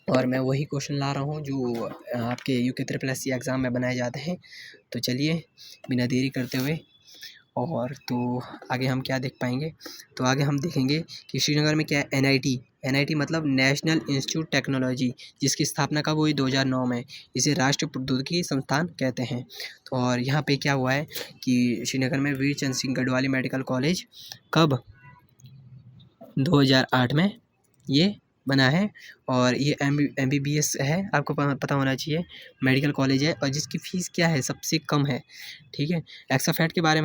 और मैं वही क्वेश्चन ला रहा हूँ जो आपके UK SSC एग्ज़ाम में बनाए जाते हैं। तो चलिए बिना देरी करते हुए और तो आगे हम क्या देख पाएंगे? तो आगे हम देखेंगे कि श्रीनगर में क्या है NIT मतलब नेशनल इंस्टीट्यूट टेक्नोलॉजी, जिसकी स्थापना कब हुई? 2009 में। इसे राष्ट्रीय प्रौद्योगिकी संस्थान कहते हैं। तो और यहाँ पे क्या हुआ है कि श्रीनगर में वीर चंद सिंह गढ़वाली मेडिकल कॉलेज कब? 2008 में ये बना है। और ये MBBS है, आपको पता होना चाहिए, मेडिकल कॉलेज है और जिसकी फ़ीस क्या है? सबसे कम है। ठीक है। एक्स्ट्रा फैक्ट के बारे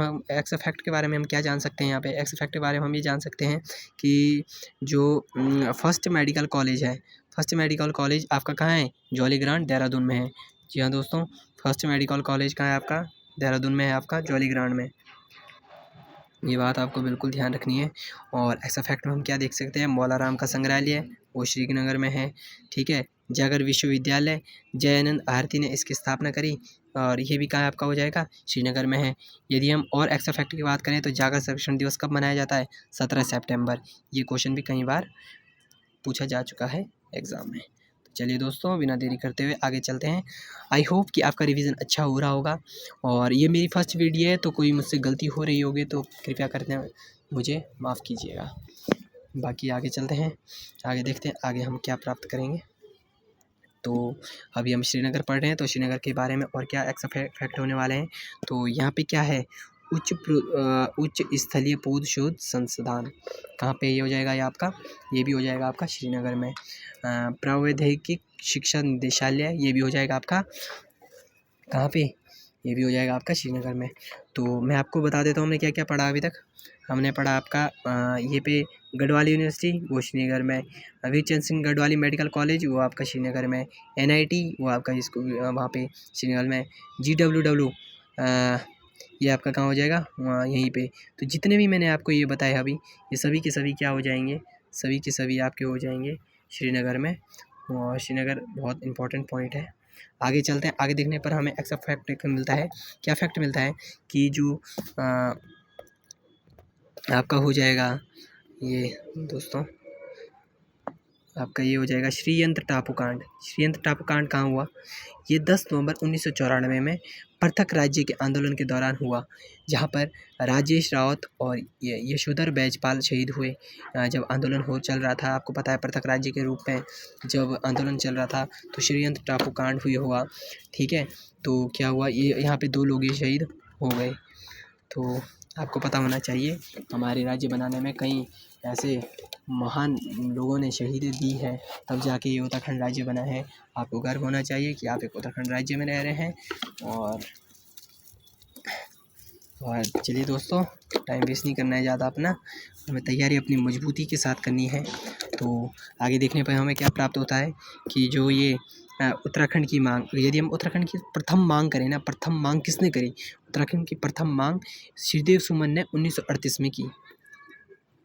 में हम क्या जान सकते हैं? यहाँ पे एक्स्ट्रा फैक्ट के बारे में हम ये जान सकते हैं कि जो फर्स्ट मेडिकल कॉलेज है, फर्स्ट मेडिकल कॉलेज आपका कहाँ है? जॉलीग्रांट देहरादून में है। जी हाँ दोस्तों, फर्स्ट मेडिकल कॉलेज कहाँ है आपका? देहरादून में है, आपका जॉलीग्रांट में। ये बात आपको बिल्कुल ध्यान रखनी है। और ऐसा फैक्ट में हम क्या देख सकते हैं? मौलाराम का संग्रहालय वो श्रीनगर में है। ठीक है। जागर विश्वविद्यालय जयानंद भारती ने इसकी स्थापना करी और ये भी कहाँ आपका हो जाएगा? श्रीनगर में है। यदि हम और एक्स्ट्रा फैक्ट की बात करें तो जागर संरक्षण दिवस कब मनाया जाता है? 17 सितंबर। ये क्वेश्चन भी कई बार पूछा जा चुका है एग्ज़ाम में। चलिए दोस्तों बिना देरी करते हुए आगे चलते हैं। आई होप कि आपका रिवीजन अच्छा हो रहा होगा और ये मेरी फर्स्ट वीडियो है तो कोई मुझसे गलती हो रही होगी तो कृपया करके मुझे माफ़ कीजिएगा। बाकी आगे चलते हैं, आगे देखते हैं आगे हम क्या प्राप्त करेंगे। तो अभी हम श्रीनगर पढ़ रहे हैं तो श्रीनगर के बारे में और क्या एक्स्ट्रा फैक्ट होने वाले हैं। तो यहाँ पे क्या है? उच्च स्थलीय पौध शोध संस्थान कहाँ पे ये हो जाएगा? ये आपका ये भी हो जाएगा आपका श्रीनगर में। प्रावैधिक शिक्षा निदेशालय ये भी हो जाएगा आपका कहाँ पे? ये भी हो जाएगा आपका श्रीनगर में। तो मैं आपको बता देता हूँ हमने क्या क्या पढ़ा अभी तक। हमने पढ़ा आपका ये पे गढ़वाली यूनिवर्सिटी वो श्रीनगर में, वीर चंद सिंह गढ़वाली मेडिकल कॉलेज वो आपका श्रीनगर में, NIT वो आपका इसको वहाँ पे श्रीनगर में, GWW ये आपका कहाँ हो जाएगा? वहाँ यहीं पे। तो जितने भी मैंने आपको ये बताए अभी ये सभी के सभी क्या हो जाएंगे? सभी के सभी आपके हो जाएंगे श्रीनगर में। और श्रीनगर बहुत इंपॉर्टेंट पॉइंट है। आगे चलते हैं, आगे देखने पर हमें एक्स्ट्रा फैक्ट मिलता है। क्या फैक्ट मिलता है कि जो आपका हो जाएगा ये दोस्तों, आपका ये हो जाएगा श्रीयंत्र टापूकांड। श्रीयंत्र टापूकांड कहाँ हुआ? ये 10 नवंबर 1994 में पृथक राज्य के आंदोलन के दौरान हुआ, जहाँ पर राजेश रावत और यशोधर बैजपाल शहीद हुए। जब आंदोलन चल रहा था, आपको पता है पृथक राज्य के रूप में जब आंदोलन चल रहा था तो श्रीयंत्र टापूकांड हुआ। ठीक है। तो क्या हुआ? ये यहाँ पे 2 लोग ही शहीद हो गए। तो आपको पता होना चाहिए हमारे राज्य बनाने में कई ऐसे महान लोगों ने शहीदी दी है, तब जाके ये उत्तराखंड राज्य बना है। आपको गर्व होना चाहिए कि आप एक उत्तराखंड राज्य में रह रहे हैं। और चलिए दोस्तों टाइम वेस्ट नहीं करना है ज़्यादा अपना, हमें तैयारी अपनी मजबूती के साथ करनी है। तो आगे देखने पर हमें क्या प्राप्त होता है कि जो ये उत्तराखंड की मांग, यदि हम उत्तराखंड की प्रथम मांग करें ना, प्रथम मांग किसने करी? उत्तराखंड की प्रथम मांग श्रीदेव सुमन ने 1938 में की।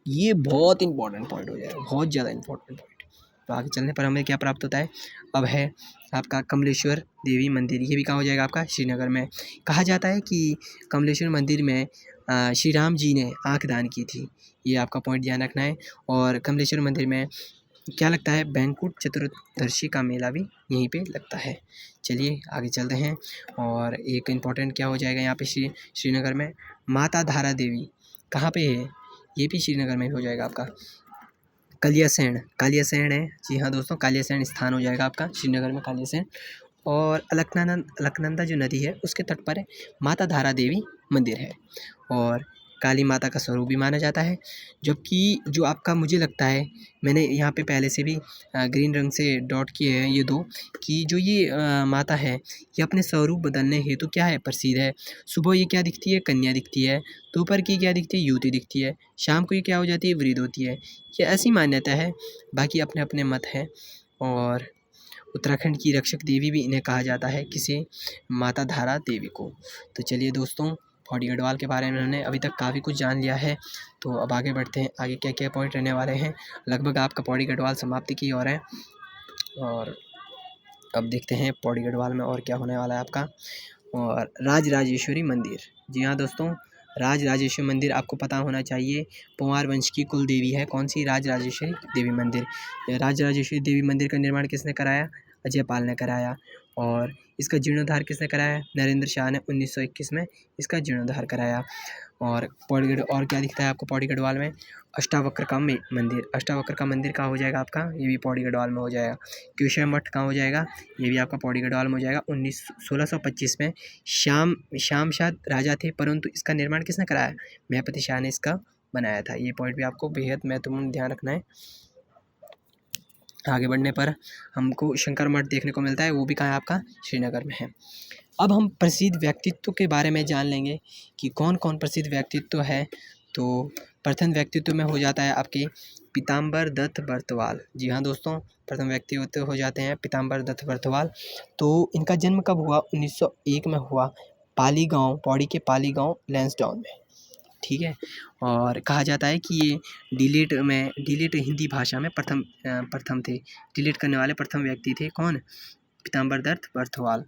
ये बहुत इंपॉर्टेंट पॉइंट हो जाएगा, बहुत ज़्यादा इंपॉर्टेंट पॉइंट। तो आगे चलने पर हमें क्या प्राप्त होता है? अब है आपका कमलेश्वर देवी मंदिर, ये भी कहाँ हो जाएगा? आपका श्रीनगर में। कहा जाता है कि कमलेश्वर मंदिर में श्री राम जी ने आँख दान की थी, ये आपका पॉइंट ध्यान रखना है। और कमलेश्वर मंदिर में क्या लगता है? बैंकुट चतुर्दशी का मेला भी यहीं पे लगता है। चलिए आगे चलते हैं। और एक इम्पॉर्टेंट क्या हो जाएगा यहाँ पे श्रीनगर में? माता धारा देवी कहाँ पे है? ये भी श्रीनगर में हो जाएगा आपका। कालियासैंण है, जी हाँ दोस्तों, कालियासैंण स्थान हो जाएगा आपका श्रीनगर में, कालियासैंण। और अलकनंदा जो नदी है उसके तट पर माता धारा देवी मंदिर है। और काली माता का स्वरूप भी माना जाता है। जबकि जो आपका मुझे लगता है, मैंने यहाँ पे पहले से भी ग्रीन रंग से डॉट किए हैं ये दो, कि जो ये माता है ये अपने स्वरूप बदलने हेतु क्या है, प्रसिद्ध है। सुबह ये क्या दिखती है, कन्या दिखती है। दोपहर की क्या दिखती है, युवती दिखती है। शाम को ये क्या हो जाती है, वृद्ध होती है। ये ऐसी मान्यता है, बाकी अपने अपने मत हैं। और उत्तराखंड की रक्षक देवी भी इन्हें कहा जाता है, किसे, माता धारा देवी को। तो चलिए दोस्तों, पौड़ी गढ़वाल के बारे में हमने अभी तक काफ़ी कुछ जान लिया है। तो अब आगे बढ़ते हैं, आगे क्या क्या पॉइंट रहने वाले हैं। लगभग आपका पौड़ी गढ़वाल समाप्ति की ओर है। और अब देखते हैं पौड़ी गढ़वाल में और क्या होने वाला है आपका। और राजराजेश्वरी मंदिर, जी हाँ दोस्तों, राजराजेश्वरी मंदिर आपको पता होना चाहिए, पंवार वंश की कुल देवी है। कौन सी, राजराजेश्वरी देवी मंदिर। राजराजेश्वरी देवी मंदिर का निर्माण किसने कराया, अजय पाल ने कराया। और इसका जीर्णोद्धार किसने कराया, नरेंद्र शाह ने 1921 में इसका जीर्णोद्धार कराया। और पौड़ी और क्या दिखता है आपको पौड़ी गढ़वाल में, अष्टावक्र का मंदिर। अष्टावक्र का मंदिर कहाँ हो जाएगा आपका, ये भी पौड़ी गढ़वाल में हो जाएगा। केशव मठ कहाँ हो जाएगा, ये भी आपका पौड़ी गढ़वाल में हो जाएगा। 1625 में शामशाह राजा थे, परंतु इसका निर्माण किसने कराया, महपति शाह ने इसका बनाया था। ये पॉइंट भी आपको बेहद महत्वपूर्ण ध्यान रखना है। आगे बढ़ने पर हमको शंकर मठ देखने को मिलता है, वो भी कहाँ है आपका, श्रीनगर में है। अब हम प्रसिद्ध व्यक्तित्व के बारे में जान लेंगे कि कौन कौन प्रसिद्ध व्यक्तित्व है। तो प्रथम व्यक्तित्व में हो जाता है आपके पीताम्बर दत्त बर्तवाल। जी हाँ दोस्तों, प्रथम व्यक्तित्व हो जाते हैं पीताम्बर दत्त बर्तवाल। तो इनका जन्म कब हुआ, 1901 में हुआ, पाली गांव, पौड़ी के पाली गांव लैंसडाउन में, ठीक है। और कहा जाता है कि ये डिलीट हिंदी भाषा में प्रथम थे, डिलीट करने वाले प्रथम व्यक्ति थे। कौन, पीताम्बर दत्त बर्तवाल।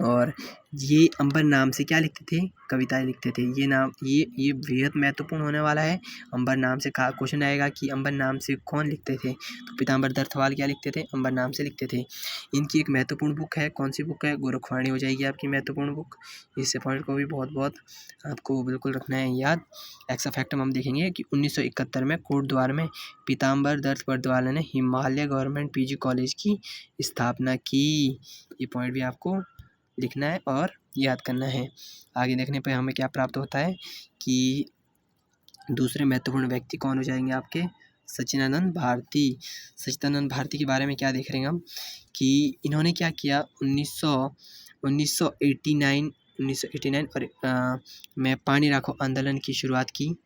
और ये अंबर नाम से क्या लिखते थे, कविताएं लिखते थे। ये नाम ये बेहद महत्वपूर्ण होने वाला है। अंबर नाम से कहा क्वेश्चन आएगा कि अंबर नाम से कौन लिखते थे, तो पीताम्बर दत्तवाल क्या लिखते थे, अंबर नाम से लिखते थे। इनकी एक महत्वपूर्ण बुक है, कौन सी बुक है, गोरखवाणी हो जाएगी आपकी महत्वपूर्ण बुक। इस पॉइंट को भी बहुत बहुत आपको बिल्कुल रखना है याद। एक्स्ट्रा फैक्ट हम देखेंगे कि 1971 में कोटद्वार में पीताम्बर दत्त बर्तवाल ने हिमालय गवर्नमेंट पीजी कॉलेज की स्थापना की। ये पॉइंट भी आपको लिखना है और याद करना है। आगे देखने पर हमें क्या प्राप्त होता है कि दूसरे महत्वपूर्ण व्यक्ति कौन हो जाएंगे आपके, सच्चिदानंद भारती। सच्चिदानंद भारती के बारे में क्या देख रहे हैं हम कि इन्होंने क्या किया, 1989 और में पानी राखो आंदोलन की शुरुआत की।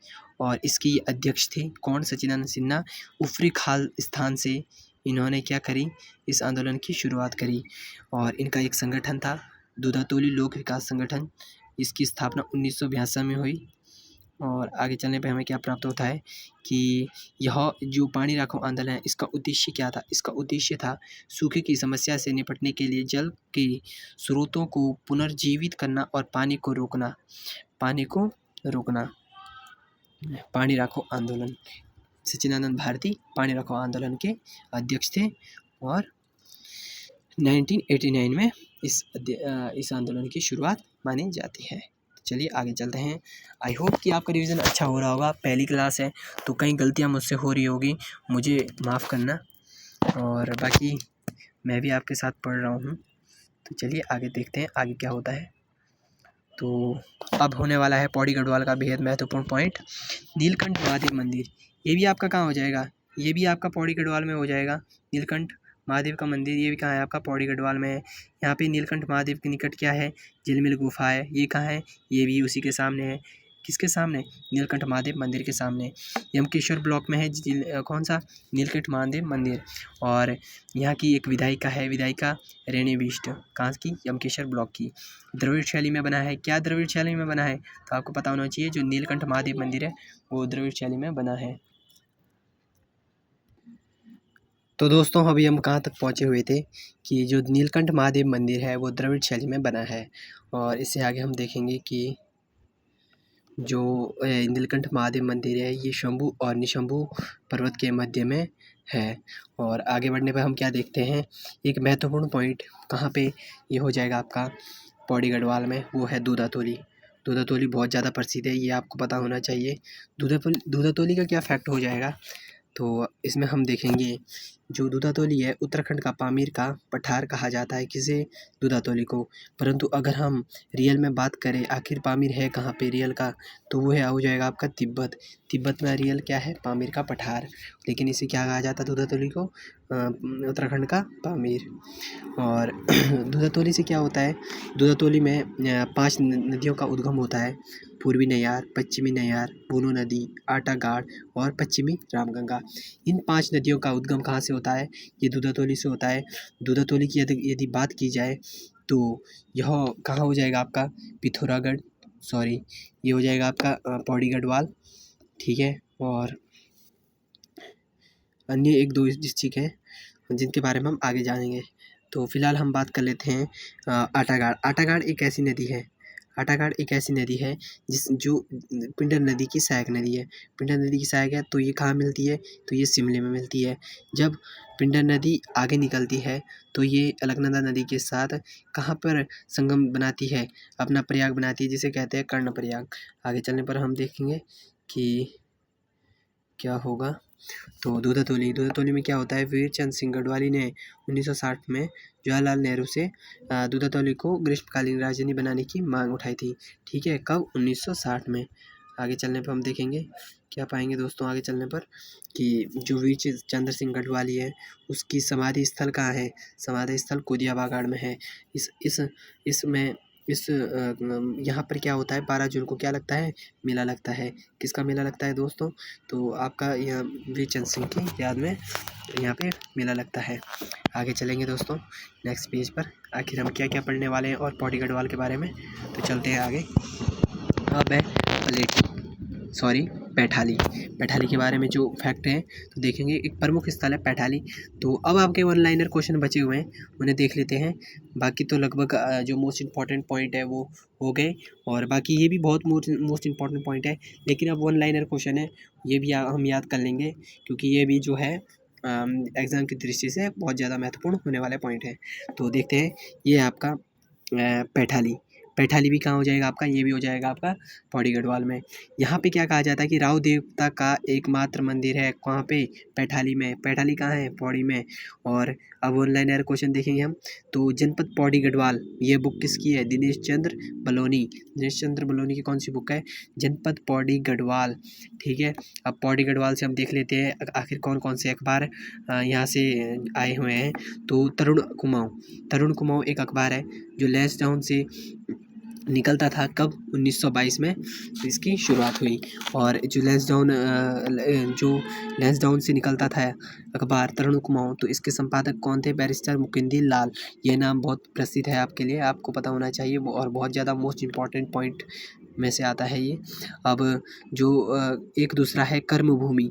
और इसकी अध्यक्ष थे कौन, सच्चिदानंद सिन्हा। ऊपरी खाल स्थान से इन्होंने क्या करी, इस आंदोलन की शुरुआत करी। और इनका एक संगठन था दूधातोली लोक विकास संगठन, इसकी स्थापना 1982 में हुई। और आगे चलने पे हमें क्या प्राप्त होता है कि यह जो पानी राखो आंदोलन है, इसका उद्देश्य क्या था, इसका उद्देश्य था सूखे की समस्या से निपटने के लिए जल के स्रोतों को पुनर्जीवित करना और पानी को रोकना। पानी राखो आंदोलन, सच्चिदानंद भारती पानी राखो आंदोलन के अध्यक्ष थे। और 1989 में इस आंदोलन की शुरुआत मानी जाती है। चलिए आगे चलते हैं। आई होप कि आपका रिवीजन अच्छा हो रहा होगा, पहली क्लास है तो कई गलतियां मुझसे हो रही होगी, मुझे माफ़ करना। और बाकी मैं भी आपके साथ पढ़ रहा हूँ। तो चलिए आगे देखते हैं आगे क्या होता है। तो अब होने वाला है पौड़ी गढ़वाल का बेहद महत्वपूर्ण पॉइंट, नीलकंठ महादेव मंदिर। ये भी आपका कहाँ हो जाएगा, ये भी आपका पौड़ी गढ़वाल में हो जाएगा। नीलकंठ महादेव का मंदिर, ये भी कहाँ है आपका, पौड़ी गढ़वाल में है। यहाँ पे नीलकंठ महादेव के निकट क्या है, झिलमिल गुफा है। ये कहाँ है, ये भी उसी के सामने है। किसके सामने, नीलकंठ महादेव मंदिर के सामने। यमकेश्वर ब्लॉक में है कौन सा, नीलकंठ महादेव मंदिर। और यहाँ की एक विधायिका है, विधायिका रेणी बिष्ट, कहाँ की, यमकेश्वर ब्लॉक की। द्रविड़ शैली में बना है, क्या द्रविड़ शैली में बना है, तो आपको पता होना चाहिए जो नीलकंठ महादेव मंदिर है वो द्रविड़ शैली में बना है। तो दोस्तों अभी हम कहाँ तक पहुँचे हुए थे कि जो नीलकंठ महादेव मंदिर है वो द्रविड़ शैली में बना है। और इससे आगे हम देखेंगे कि जो नीलकंठ महादेव मंदिर है ये शंभू और निशंभू पर्वत के मध्य में है। और आगे बढ़ने पर हम क्या देखते हैं, एक महत्वपूर्ण पॉइंट कहाँ पे ये हो जाएगा आपका पौड़ी गढ़वाल में, वो है दूधातोली। दूधातोली बहुत ज़्यादा प्रसिद्ध है, ये आपको पता होना चाहिए। दूधातोली का क्या फैक्ट हो जाएगा, तो इसमें हम देखेंगे जो दूधातोली है उत्तराखंड का पामीर का पठार कहा जाता है किसे, दूधातोली को। परंतु अगर हम रियल में बात करें आखिर पामीर है कहाँ पे रियल का, तो वो है हो जाएगा आपका तिब्बत। तिब्बत में रियल क्या है, पामीर का पठार। लेकिन इसे क्या कहा जाता है दूधातोली को, उत्तराखंड का पामीर। और दूधातोली से क्या होता है, दूधातोली में 5 नदियों का उद्गम होता है। पूर्वी नैयार, पश्चिमी नैयार, बोनो नदी, आटागाड़ और पश्चिमी रामगंगा। इन 5 नदियों का उद्गम कहाँ से होता है, ये दूधातोली से होता है। दूधातोली की यदि बात की जाए तो यह कहाँ हो जाएगा आपका, पिथौरागढ़, सॉरी ये हो जाएगा आपका पौड़ी गढ़वाल, ठीक है। और अन्य 1-2 डिस्ट्रिक्ट हैं जिनके बारे में हम आगे जानेंगे। तो फिलहाल हम बात कर लेते हैं आटागाड़। आटागाड़ एक ऐसी नदी है, आटागाड़ एक ऐसी नदी है जो पिंडर नदी की सहायक नदी है। पिंडर नदी की सहायक है तो ये कहाँ मिलती है, तो ये शिमले में मिलती है। जब पिंडर नदी आगे निकलती है तो ये अलकनंदा नदी के साथ कहाँ पर संगम बनाती है, अपना प्रयाग बनाती है, जिसे कहते हैं कर्णप्रयाग। आगे चलने पर हम देखेंगे कि क्या होगा। तो दूधातोली में क्या होता है, वीर चंद सिंह गढ़वाली ने 1960 में जवाहरलाल नेहरू से दूधातोली को ग्रीष्मकालीन राजधानी बनाने की मांग उठाई थी, ठीक है। कब, 1960 में। आगे चलने पर हम देखेंगे क्या पाएंगे दोस्तों, आगे चलने पर कि जो वीर चंद्र सिंह गढ़वाली है उसकी समाधि स्थल कहाँ है, समाधि स्थल कोदिया बागाड़ में है। इसमें यहाँ पर क्या होता है, 12 जून को क्या लगता है, मेला लगता है। किसका मेला लगता है दोस्तों, तो आपका यह वीर चंद सिंह की याद में यहाँ पे मेला लगता है। आगे चलेंगे दोस्तों नेक्स्ट पेज पर, आखिर हम क्या क्या पढ़ने वाले हैं और पौड़ी गढ़वाल के बारे में। तो चलते हैं आगे। अब है पैठाली के बारे में जो फैक्ट है तो देखेंगे। एक प्रमुख स्थल है पैठाली। तो अब आपके वन लाइनर क्वेश्चन बचे हुए हैं, उन्हें देख लेते हैं। बाकी तो लगभग जो मोस्ट इम्पॉर्टेंट पॉइंट है वो हो गए, और बाकी ये भी बहुत मोस्ट इम्पॉर्टेंट पॉइंट है, लेकिन अब वन लाइनर क्वेश्चन है, ये भी हम याद कर लेंगे क्योंकि ये भी जो है एग्ज़ाम की दृष्टि से बहुत ज़्यादा महत्वपूर्ण होने वाले पॉइंट है। तो देखते हैं, ये है आपका पैठाली भी कहाँ हो जाएगा आपका, ये भी हो जाएगा आपका पौड़ी गढ़वाल में। यहाँ पे क्या कहा जाता है कि राव देवता का एकमात्र मंदिर है कहाँ पे, पैठाली में। पैठाली कहाँ है, पौड़ी में। और अब ऑनलाइन एयर क्वेश्चन देखेंगे हम। तो जनपद पौड़ी गढ़वाल, ये बुक किसकी है, दिनेश चंद्र बलोनी। दिनेश चंद्र बलोनी की कौन सी बुक है, जनपद पौड़ी गढ़वाल, ठीक है। अब पौड़ी गढ़वाल से हम देख लेते हैं आखिर कौन कौन से अखबार यहाँ से आए हुए हैं। तो तरुण कुमाऊँ एक अखबार है जो लैंसडाउन से निकलता था। कब, 1922 में इसकी शुरुआत हुई। और जो लैंसडाउन से निकलता था अखबार तरुण कुमाऊँ, तो इसके संपादक कौन थे, बैरिस्टर मुकिंदर लाल। ये नाम बहुत प्रसिद्ध है आपके लिए, आपको पता होना चाहिए और बहुत ज़्यादा मोस्ट इम्पॉर्टेंट पॉइंट में से आता है ये। अब जो एक दूसरा है कर्मभूमि,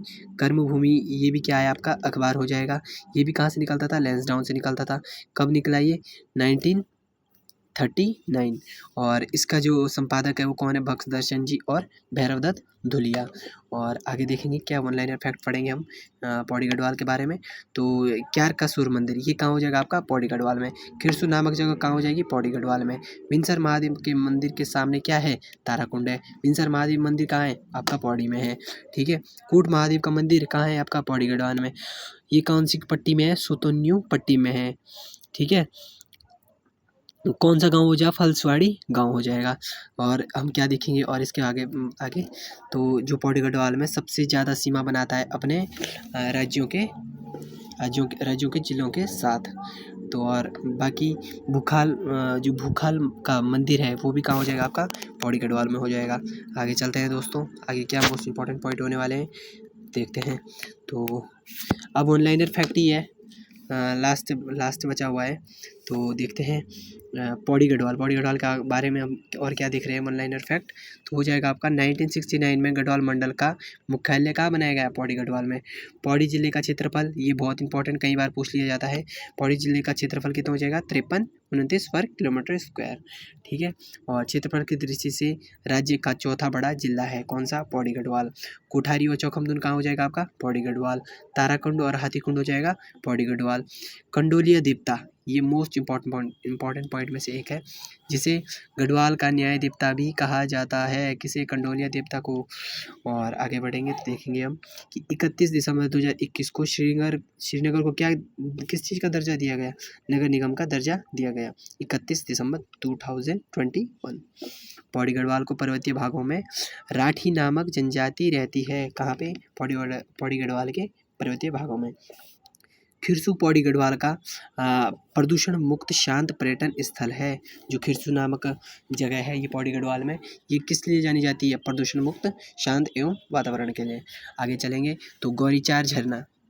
ये भी क्या है आपका अखबार हो जाएगा। ये भी कहाँ से निकलता था, लैंसडाउन से निकलता था। कब निकला ये, 1939। और इसका जो संपादक है वो कौन है, भक्तदर्शन जी और भैरवदत्त धुलिया। और आगे देखेंगे क्या वन लाइनर फैक्ट पढ़ेंगे हम पौड़ी गढ़वाल के बारे में। तो क्यार का सूर्य मंदिर, ये कहाँ हो जाएगा आपका, पौड़ी गढ़वाल में। किरसू नामक जगह कहाँ हो जाएगी, पौड़ी गढ़वाल में। विंसर महादेव के मंदिर के सामने क्या है, ताराकुंड है। विंसर महादेव मंदिर कहाँ है, आपका पौड़ी में है, ठीक है। कूट महादेव का मंदिर कहाँ है, आपका पौड़ी गढ़वाल में। ये कौन सी पट्टी में है, सुतोन्यू पट्टी में है, ठीक है। कौन सा गांव हो जाएगा, फलसवाड़ी गांव हो जाएगा। और हम क्या देखेंगे और इसके आगे तो जो पौड़ी गढ़वाल में सबसे ज़्यादा सीमा बनाता है अपने राज्यों के जिलों के साथ। तो और बाकी जो भूखाल का मंदिर है वो भी कहाँ हो जाएगा आपका, पौड़ी गढ़वाल में हो जाएगा। आगे चलते हैं दोस्तों, आगे क्या मोस्ट इम्पॉर्टेंट पॉइंट होने वाले हैं देखते हैं। तो अब ऑनलाइनर फैक्ट ही है, लास्ट बचा हुआ है। तो देखते हैं पौड़ी गढ़वाल का बारे में हम और क्या देख रहे हैं वन लाइनर फैक्ट। तो हो जाएगा आपका 1969 में गढ़वाल मंडल का मुख्यालय कहाँ बनाया गया, पौड़ी गढ़वाल में। पौड़ी जिले का क्षेत्रफल, ये बहुत इंपॉर्टेंट, कई बार पूछ लिया जाता है। पौड़ी जिले का क्षेत्रफल कितना हो जाएगा, 53-29 वर्ग किलोमीटर स्क्वायर, ठीक है। और क्षेत्रफल की दृष्टि से राज्य का चौथा बड़ा जिला है, कौन सा, पौड़ी गढ़वाल। कोठारी और चौखमदुन कहाँ हो जाएगा आपका, पौड़ी गढ़वाल। ताराकुंड और हाथीकुंड हो जाएगा, पौड़ी गढ़वाल। कंडोलिया देवता, ये मोस्ट इम्पॉर्टेंट पॉइंट में से एक है, जिसे गढ़वाल का न्याय देवता भी कहा जाता है, किसे कंडोलिया देवता को। और आगे बढ़ेंगे तो देखेंगे हम कि 31 दिसंबर 2021 को श्रीनगर को क्या किस चीज़ का दर्जा दिया गया, नगर निगम का दर्जा दिया गया 31 दिसंबर 2021। पौड़ी गढ़वाल को पर्वतीय भागों में राठी नामक जनजाति रहती है। कहाँ पे? पौड़ी गढ़वाल के पर्वतीय भागों में। खिरसू पौड़ी गढ़वाल का प्रदूषण मुक्त शांत पर्यटन स्थल है। जो खिरसू नामक जगह है ये पौड़ी गढ़वाल में, ये किस लिए जानी जाती है? प्रदूषण मुक्त शांत एवं वातावरण के लिए। आगे चलेंगे तो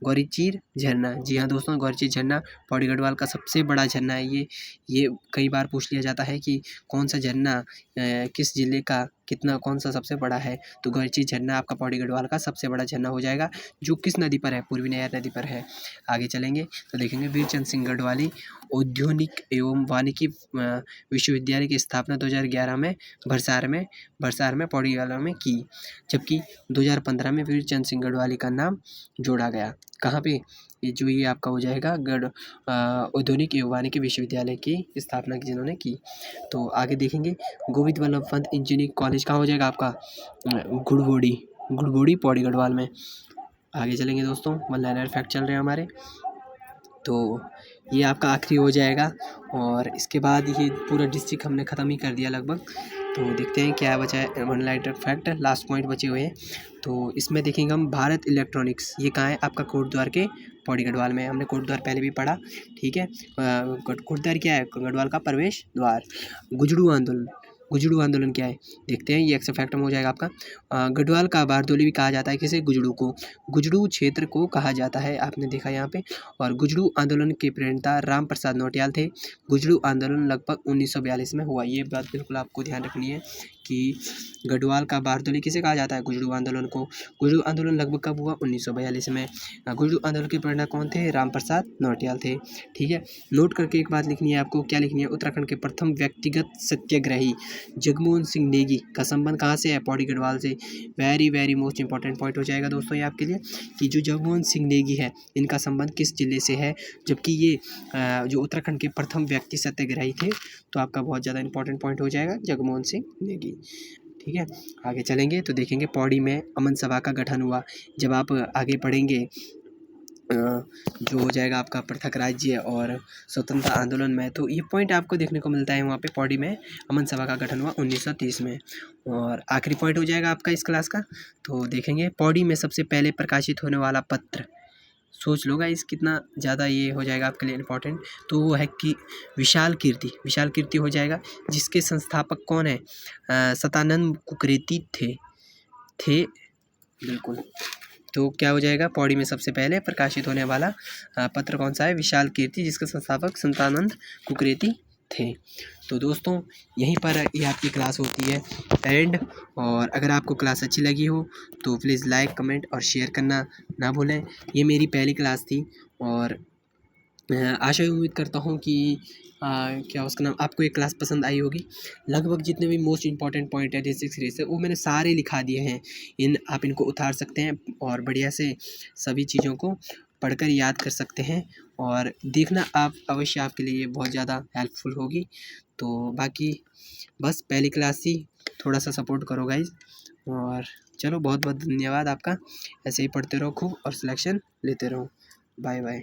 गौरीचीर झरना, जी हाँ दोस्तों, गौरीचीर झरना पौड़ी गढ़वाल का सबसे बड़ा झरना है। ये कई बार पूछ लिया जाता है कि कौन सा झरना किस जिले का कौन सा सबसे बड़ा है, तो गौरीचीर झरना आपका पौड़ी गढ़वाल का सबसे बड़ा झरना हो जाएगा, जो किस नदी पर है? पूर्वी नयार नदी पर है। आगे चलेंगे तो देखेंगे वीरचंद सिंह गढ़वाली औद्योगिक एवं वानिकी विश्वविद्यालय की स्थापना 2011 में भरसार में पौड़ी गढ़वाल में की, जबकि 2015 में वीरचंद सिंह गढ़वाली का नाम जोड़ा गया। कहाँ पे? ये आपका हो जाएगा औद्योगिक एवं वानिकी विश्वविद्यालय की स्थापना की जिन्होंने की। तो आगे देखेंगे गोविंद वल्लभ पंत इंजीनियरिंग कॉलेज कहाँ हो जाएगा आपका? गुड़बोड़ी पौड़ी गढ़वाल में। आगे चलेंगे दोस्तों, 1 लाइनर फैक्ट चल रहे हैं हमारे, तो ये आपका आखिरी हो जाएगा। और इसके बाद ये पूरा डिस्ट्रिक्ट हमने ख़त्म ही कर दिया लगभग। तो देखते हैं क्या बचा है। 1 लाइनर फैक्ट लास्ट पॉइंट बचे हुए हैं, तो इसमें देखेंगे हम भारत इलेक्ट्रॉनिक्स, ये कहाँ है? आपका कोटद्वार के पौड़ी गढ़वाल में। हमने कोटद्वार पहले भी पढ़ा, ठीक है। कोटद्वार क्या है? गढ़वाल का प्रवेश द्वार। गुजड़ू आंदोलन क्या है? देखते हैं, ये एक्स्ट्रा फैक्ट में हो जाएगा आपका। गढ़वाल का बारदोली भी कहा जाता है, किसे? गुजड़ू को। गुजड़ू क्षेत्र को कहा जाता है, आपने देखा यहाँ पे। और गुजड़ू आंदोलन के प्रणेता राम प्रसाद नौटियाल थे। गुजड़ू आंदोलन लगभग 1942 में हुआ। ये बात बिल्कुल आपको ध्यान रखनी है कि गढ़वाल का बारदोली किसे कहा जाता है? गुजड़ू आंदोलन को। गुजड़ू आंदोलन लगभग कब हुआ? 1942 में। गुजड़ू आंदोलन के प्रणेता कौन थे? राम प्रसाद नौटियाल थे, ठीक है। नोट करके एक बात लिखनी है आपको, क्या लिखनी है? उत्तराखंड के प्रथम व्यक्तिगत सत्याग्रही जगमोहन सिंह नेगी का संबंध कहाँ से है? पौड़ी गढ़वाल से। वेरी मोस्ट इंपॉर्टेंट पॉइंट हो जाएगा दोस्तों ये आपके लिए, कि जो जगमोहन सिंह नेगी है इनका संबंध किस जिले से है, जबकि ये जो उत्तराखंड के प्रथम व्यक्ति सत्याग्रही थे। तो आपका बहुत ज़्यादा इंपॉर्टेंट पॉइंट हो जाएगा जगमोहन सिंह नेगी, ठीक है। आगे चलेंगे तो देखेंगे पौड़ी में अमन सभा का गठन हुआ। जब आप आगे पढ़ेंगे जो हो जाएगा आपका पृथक राज्य और स्वतंत्रता आंदोलन में, तो ये पॉइंट आपको देखने को मिलता है वहाँ पे पौड़ी में अमन सभा का गठन हुआ 1930 में। और आखिरी पॉइंट हो जाएगा आपका इस क्लास का, तो देखेंगे पौड़ी में सबसे पहले प्रकाशित होने वाला पत्र। सोच लो गाइस कितना ज़्यादा ये हो जाएगा आपके लिए इम्पोर्टेंट, तो वो है कि विशाल कीर्ति हो जाएगा, जिसके संस्थापक कौन है? सतानंद कुकरेती थे बिल्कुल। तो क्या हो जाएगा? पौड़ी में सबसे पहले प्रकाशित होने वाला पत्र कौन सा है? विशाल कीर्ति, जिसके संस्थापक सतानंद कुकरेती थे। तो दोस्तों यहीं पर ये आपकी क्लास होती है एंड। और अगर आपको क्लास अच्छी लगी हो तो प्लीज़ लाइक कमेंट और शेयर करना ना भूलें। ये मेरी पहली क्लास थी और आशा उम्मीद करता हूँ कि क्या उसका नाम, आपको ये क्लास पसंद आई होगी। लगभग जितने भी मोस्ट इंपॉर्टेंट पॉइंट है डिस्ट्रिक्ट सीरीज से वो मैंने सारे लिखा दिए हैं। आप इनको उतार सकते हैं और बढ़िया से सभी चीज़ों को पढ़कर याद कर सकते हैं। और देखना आप अवश्य, आपके लिए ये बहुत ज़्यादा हेल्पफुल होगी। तो बाकी बस पहली क्लास थी, थोड़ा सा सपोर्ट करो गाइज। और चलो बहुत बहुत धन्यवाद आपका, ऐसे ही पढ़ते रहो खूब और सिलेक्शन लेते रहो। Bye bye.